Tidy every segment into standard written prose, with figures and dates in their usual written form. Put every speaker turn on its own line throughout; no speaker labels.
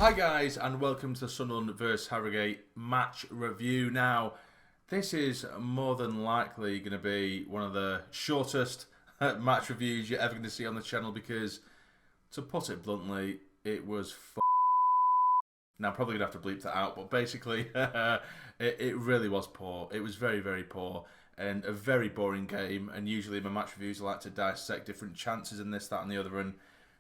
Hi guys, and welcome to the Sunderland vs Harrogate match review. Now, this is more than likely going to be one of the shortest match reviews you're ever going to see on the channel because, to put it bluntly, it was Now, I'm probably going to have to bleep that out, but basically, it really was poor. It was very, very poor and a very boring game. And usually in my match reviews, I like to dissect different chances and this, that and the other, and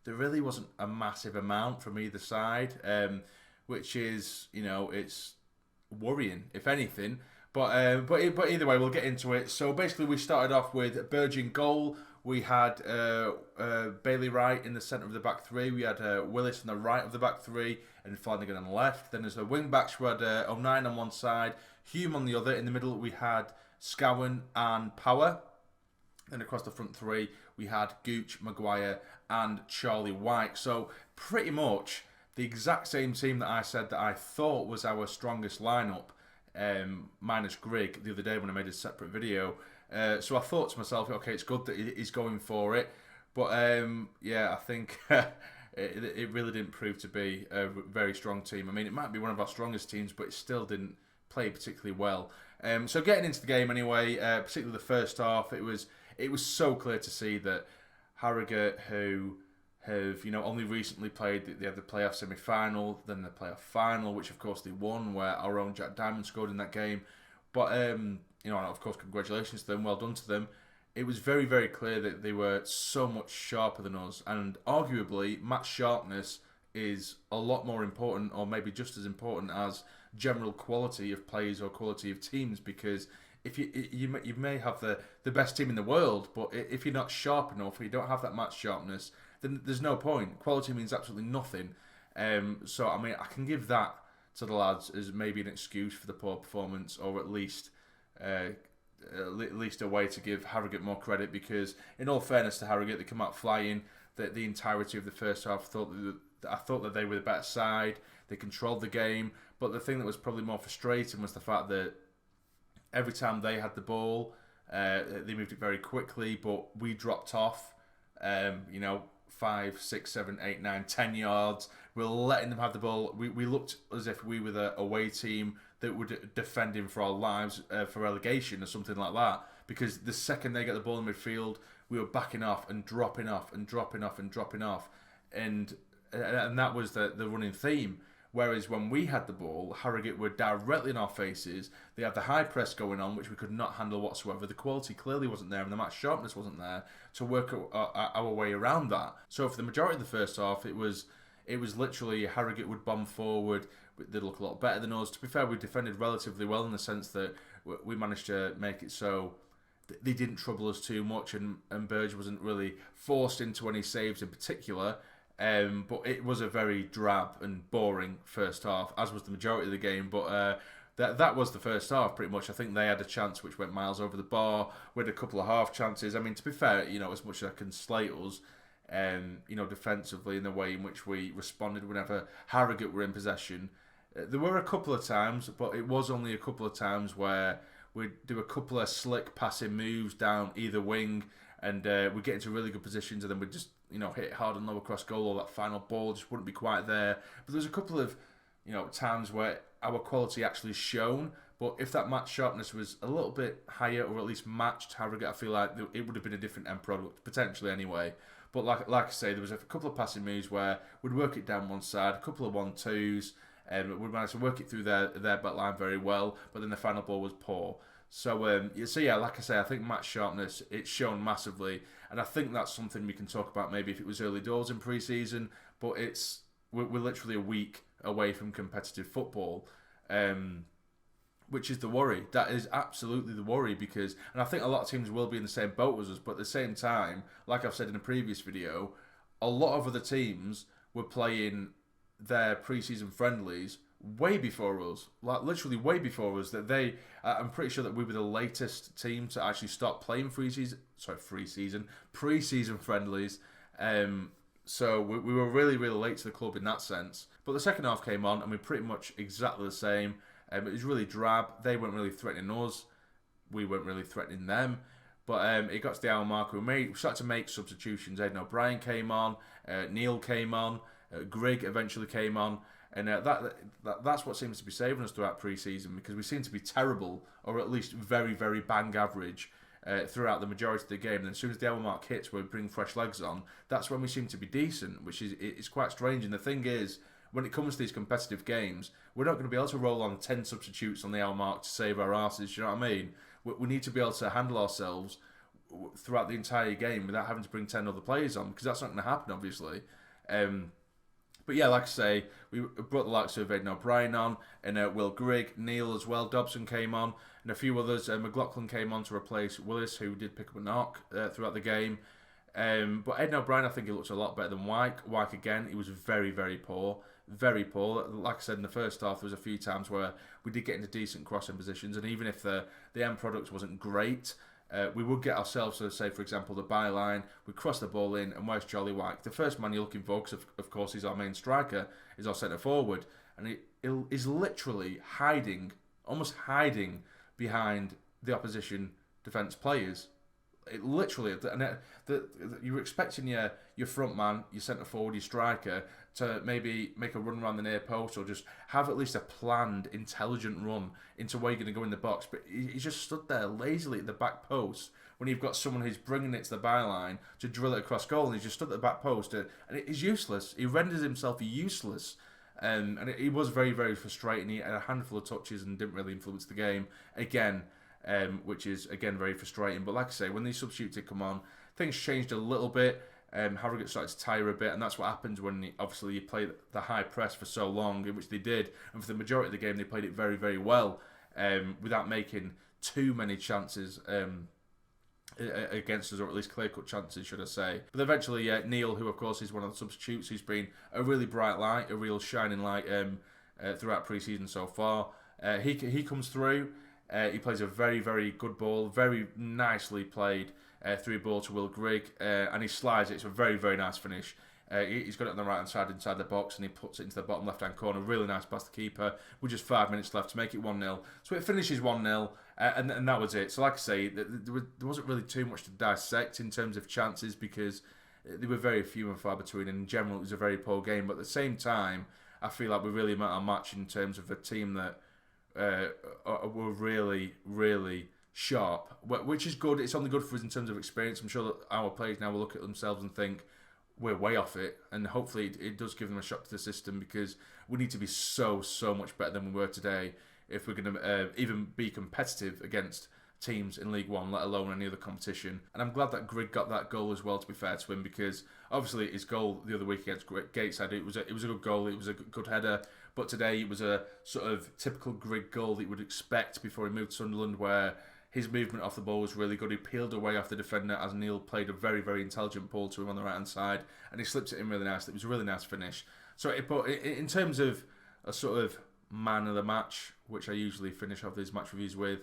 there really wasn't a massive amount from either side, which is, you know, it's worrying, if anything. But either way, we'll get into it. So basically, we started off with Burge in goal. We had Bailey Wright in the centre of the back three. We had Willis on the right of the back three and Flanagan on the left. Then as the wing backs, we had O'Nien on one side, Hume on the other. In the middle, we had Scowen and Power. Then across the front three, we had Gooch, Maguire, and Charlie White. So pretty much the exact same team that I said that I thought was our strongest lineup, minus Grigg, the other day when I made a separate video. So I thought to myself, okay, it's good that he's going for it. But yeah, I think it really didn't prove to be a very strong team. I mean, it might be one of our strongest teams, but it still didn't play particularly well. So getting into the game anyway, particularly the first half, it was so clear to see that Harrogate, who have, you know, only recently played, they had the playoff semi-final, then the playoff final, which of course they won, where our own Jack Diamond scored in that game. But, you know, and of course, congratulations to them, well done to them. It was very, very clear that they were so much sharper than us, and arguably, match sharpness is a lot more important, or maybe just as important as general quality of players or quality of teams, because if you may have the best team in the world, but if you're not sharp enough, or you don't have that match sharpness, then there's no point. Quality means absolutely nothing. So I mean, I can give that to the lads as maybe an excuse for the poor performance, or at least a way to give Harrogate more credit, because in all fairness to Harrogate, they come out flying. The entirety of the first half, I thought that they were the better side. They controlled the game, but the thing that was probably more frustrating was the fact that every time they had the ball, they moved it very quickly, but we dropped off, you know, 5, 6, 7, 8, 9, 10 yards. We were letting them have the ball. We looked as if we were the away team that were defending for our lives for relegation or something like that, because the second they get the ball in midfield, we were backing off and dropping off and dropping off and dropping off. And that was the running theme. Whereas when we had the ball, Harrogate were directly in our faces. They had the high press going on, which we could not handle whatsoever. The quality clearly wasn't there, and the match sharpness wasn't there to work our way around that. So for the majority of the first half, it was literally Harrogate would bomb forward. They'd look a lot better than us. To be fair, we defended relatively well in the sense that we managed to make it so they didn't trouble us too much, and Burge wasn't really forced into any saves in particular. But it was a very drab and boring first half, as was the majority of the game. But that was the first half, pretty much. I think they had a chance which went miles over the bar. We had a couple of half chances. I mean, to be fair, you know, as much as I can slate us, you know, defensively in the way in which we responded whenever Harrogate were in possession, there were a couple of times, but it was only a couple of times where we'd do a couple of slick passing moves down either wing, and we'd get into really good positions, and then we'd just, you know, hit it hard and low across goal, or that final ball just wouldn't be quite there. But there's a couple of, you know, times where our quality actually shone. But if that match sharpness was a little bit higher, or at least matched Harrogate, I feel like it would have been a different end product, potentially anyway. But like I say, there was a couple of passing moves where we'd work it down one side, a couple of 1-2s, and we'd manage to work it through their back line very well. But then the final ball was poor. So yeah, like I say, I think match sharpness, it's shown massively, and I think that's something we can talk about maybe if it was early doors in pre-season, but we're literally a week away from competitive football, which is the worry. That is absolutely the worry, because, and I think a lot of teams will be in the same boat as us, but at the same time, like I've said in a previous video, a lot of other teams were playing their pre-season friendlies way before us, like literally way before us. That I'm pretty sure that we were the latest team to actually start playing pre-season friendlies. So we were really, really late to the club in that sense. But the second half came on, and we're pretty much exactly the same. It was really drab. They weren't really threatening us. We weren't really threatening them. But it got to the hour mark. We started to make substitutions. Haydn O'Brien came on. Neil came on. Grigg eventually came on. And that's what seems to be saving us throughout pre-season, because we seem to be terrible, or at least very, very bang average throughout the majority of the game. And as soon as the hour mark hits where we bring fresh legs on, that's when we seem to be decent, which is quite strange. And the thing is, when it comes to these competitive games, we're not going to be able to roll on 10 substitutes on the hour mark to save our asses, you know what I mean? We need to be able to handle ourselves throughout the entire game without having to bring 10 other players on, because that's not going to happen, obviously. But yeah, like I say, we brought the likes of Haydn O'Brien on, and Will Grigg, Neil as well, Dobson came on, and a few others. McLaughlin came on to replace Willis, who did pick up a knock throughout the game. But Haydn O'Brien, I think he looks a lot better than Wyke. Wyke, again, he was very, very poor. Very poor. Like I said, in the first half, there was a few times where we did get into decent crossing positions, and even if the end product wasn't great, we would get ourselves to, say, for example, the byline, we'd cross the ball in, and where's Charlie Wyke? The first man you're looking for, because of course he's our main striker, is our centre forward, and he is literally almost hiding behind the opposition defence players. It literally, you're expecting your front man, your centre forward, your striker to maybe make a run around the near post, or just have at least a planned, intelligent run into where you're going to go in the box. But he's just stood there lazily at the back post when you've got someone who's bringing it to the byline to drill it across goal, and he's just stood at the back post, and it is useless. He renders himself useless. And it was very, very frustrating. He had a handful of touches and didn't really influence the game again. Which is, again, very frustrating. But like I say, when these substitutes did come on, things changed a little bit. Harrogate started to tire a bit, and that's what happens when obviously you play the high press for so long, which they did. And for the majority of the game, they played it very, very well, without making too many chances against us, or at least clear-cut chances, should I say. But eventually, Neil, who of course is one of the substitutes, who's been a really bright light, a real shining light throughout pre-season so far, he comes through. He plays a very, very good ball, very nicely played through ball to Will Grigg, and he slides it. It's a very, very nice finish. He's got it on the right-hand side inside the box, and he puts it into the bottom left-hand corner. Really nice past the keeper with just 5 minutes left to make it 1-0. So it finishes 1-0, and that was it. So like I say, there wasn't really too much to dissect in terms of chances, because they were very few and far between, and in general it was a very poor game. But at the same time, I feel like we really met our match in terms of a team that were really, really sharp, which is good. It's only good for us in terms of experience. I'm sure that our players now will look at themselves and think we're way off it, and hopefully it does give them a shock to the system, because we need to be so much better than we were today if we're going to even be competitive against teams in League One, let alone any other competition. And I'm glad that Grigg got that goal as well, to be fair to him, because obviously his goal the other week against Gateshead, it was a good goal, it was a good header, but today it was a sort of typical Grigg goal that you would expect before he moved to Sunderland, where his movement off the ball was really good. He peeled away off the defender as Neil played a very, very intelligent ball to him on the right-hand side, and he slipped it in really nicely. It was a really nice finish. So in terms of a sort of man of the match, which I usually finish off these match reviews with,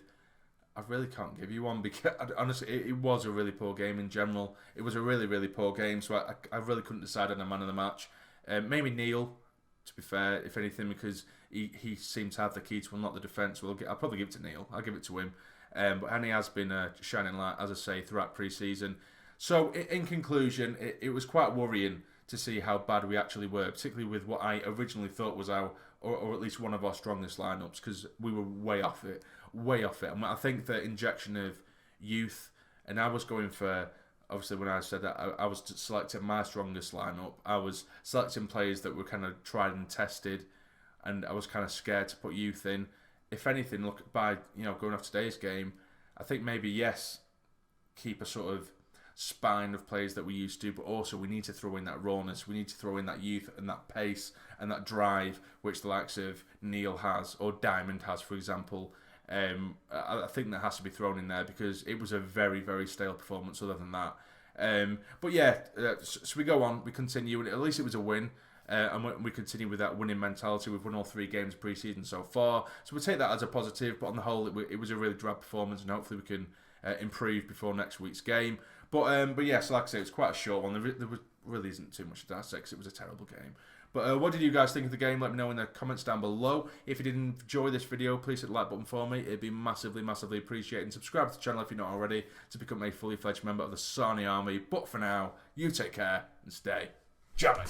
I really can't give you one, because honestly, it was a really poor game in general. It was a really, really poor game, so I really couldn't decide on a man of the match. Maybe Neil, to be fair, if anything, because he seemed to have the key to unlock the defence. I'll probably give it to Neil. I'll give it to him. And he has been a shining light, as I say, throughout pre-season. So in conclusion, it was quite worrying to see how bad we actually were, particularly with what I originally thought was our, or at least one of our strongest lineups, because we were way off it. And I think the injection of youth, and I was going for, obviously when I said that, I was selecting my strongest lineup. I was selecting players that were kind of tried and tested, and I was kind of scared to put youth in. If anything, look, by going off today's game, I think maybe yes, keep a sort of spine of players that we used to, but also we need to throw in that rawness. We need to throw in that youth and that pace and that drive, which the likes of Neil has, or Diamond has, for example. I think that has to be thrown in there, because it was a very, very stale performance other than that. But yeah, so we go on, we continue, and at least it was a win. And we continue with that winning mentality. We've won all 3 games pre-season so far, so we'll take that as a positive. But on the whole, it was a really drab performance, and hopefully we can improve before next week's game. But yeah, so like I say, it was quite a short one. There really isn't too much to dissect, because it was a terrible game. But what did you guys think of the game? Let me know in the comments down below. If you did enjoy this video, please hit the like button for me. It'd be massively, massively appreciated. And subscribe to the channel if you're not already, to become a fully fledged member of the Sarny Army. But for now, you take care and stay jamming.